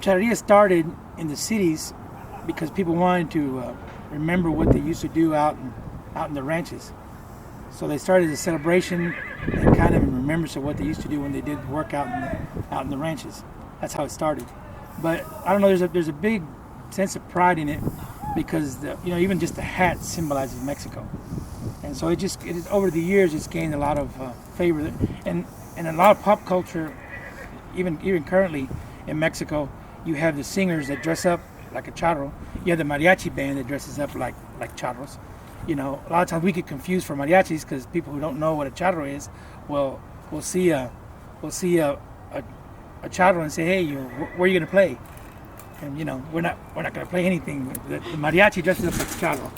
charreria started in the cities because people wanted to remember what they used to do out in the ranches. So they started a celebration and kind of remembrance of what they used to do when they did work out in the ranches. That's how it started. But I don't know. There's a big sense of pride in it because even just the hat symbolizes Mexico, and so it over the years it's gained a lot of favor and a lot of pop culture. Even currently in Mexico, you have the singers that dress up like a charro. You have the mariachi band that dresses up like charros. A lot of times we get confused for mariachis because people who don't know what a charro is, will see a charro and say, hey, where are you gonna play? And we're not gonna play anything. The mariachi dresses up like a charro.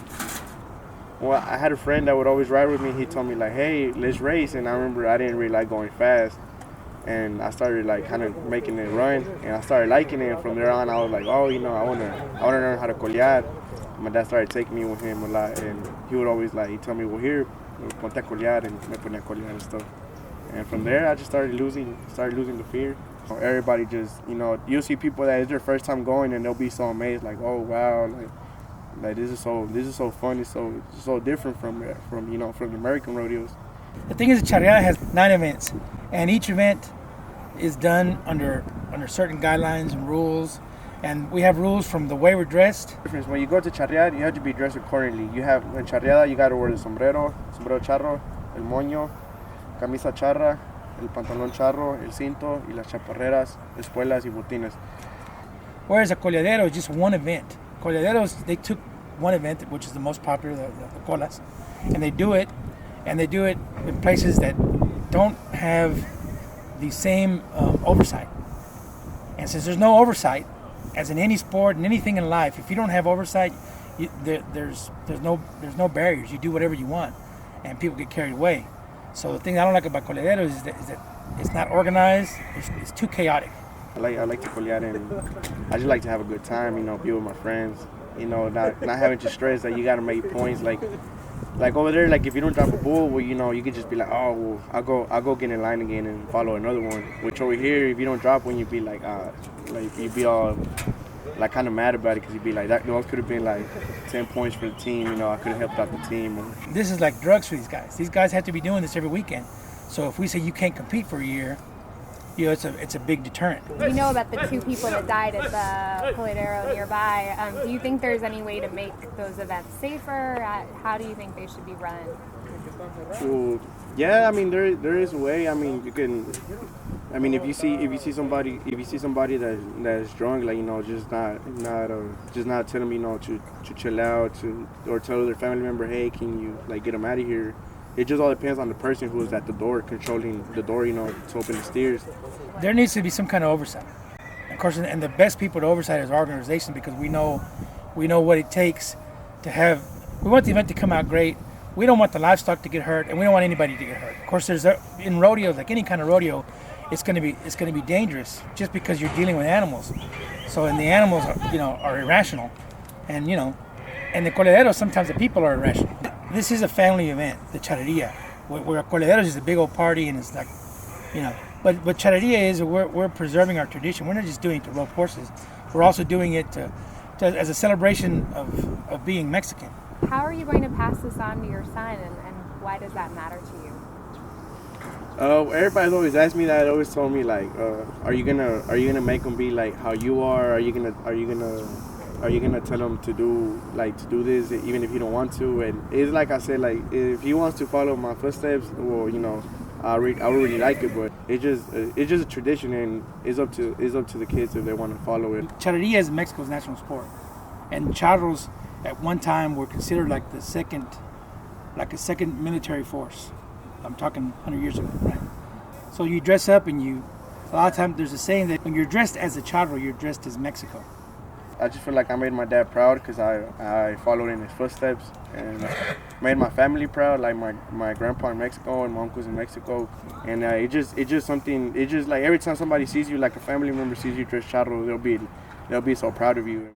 Well, I had a friend that would always ride with me. He told me like, hey, let's race. And I remember I didn't really like going fast. And I started like kind of making it run, and I started liking it. And from there on, I was like, oh, I wanna learn how to colear. My dad started taking me with him a lot, and he would always he'd tell me, well, here, ponte a colear, and me ponía a colear and stuff. And from there, I just started losing the fear. Everybody just, you'll see people that it's their first time going, and they'll be so amazed, like, oh wow, like this is so fun. It's so different from the American rodeos. The thing is, charreada has 9 events, and each event is done under certain guidelines and rules, and we have rules from the way we're dressed. When you go to charreada, you have to be dressed accordingly. You have in charreada, you got to wear the sombrero charro, el moño, camisa charra, el pantalón charro, el cinto, y las chaparreras, espuelas y botines. Whereas a coleadero is just one event. Coleaderos, they took one event, which is the most popular, the colas, and they do it in places that don't have the same oversight. And since there's no oversight, as in any sport and anything in life, if you don't have oversight, there's no barriers. You do whatever you want, and people get carried away. So the thing I don't like about coleaderos is that it's not organized. It's too chaotic. I like to colear, and I just like to have a good time. Be with my friends. Not having to stress that you got to make points. Like over there, like if you don't drop a bull, well, you could just be like, oh, well, I'll go get in line again and follow another one. Which over here, if you don't drop one, you'd be like you'd be all like kind of mad about it because you'd be like, those could have been like 10 points for the team. I could have helped out the team. This is like drugs for these guys. These guys have to be doing this every weekend. So if we say you can't compete for a year, it's a big deterrent. We know about the 2 people that died at the coleadero nearby. Do you think there's any way to make those events safer? How do you think they should be run? Well, yeah, there is a way. You can. If you see somebody that's drunk, just not tell them to chill out, or tell their family member, hey, can you get them out of here. It just all depends on the person who is at the door, controlling the door, to open the steers. There needs to be some kind of oversight. Of course, and the best people to oversight is our organization, because we know what it takes to have. We want the event to come out great. We don't want the livestock to get hurt, and we don't want anybody to get hurt. Of course, in rodeos, like any kind of rodeo, it's going to be dangerous just because you're dealing with animals. And the animals are irrational, and the coleaderos, sometimes the people are irrational. This is a family event, the charreria, where coleaderos is a big old party, and it's like, but charreria is we're preserving our tradition. We're not just doing it to rope horses. We're also doing it as a celebration of being Mexican. How are you going to pass this on to your son, and why does that matter to you? Everybody's always asked me that. They always told me are you gonna make them be like how you are? Are you gonna tell him to do this even if you don't want to? And it's like I said, if he wants to follow my footsteps, well, I would really like it. But it's just a tradition, and it's up to the kids if they want to follow it. Charreria is Mexico's national sport, and charros at one time were considered like a second military force. I'm talking 100 years ago, right? So you dress up, and a lot of times there's a saying that when you're dressed as a charro, you're dressed as Mexico. I just feel like I made my dad proud because I followed in his footsteps, and made my family proud, like my grandpa in Mexico and my uncles in Mexico. And it's just something. It's just like every time somebody sees you, like a family member sees you dressed charro, they'll be so proud of you.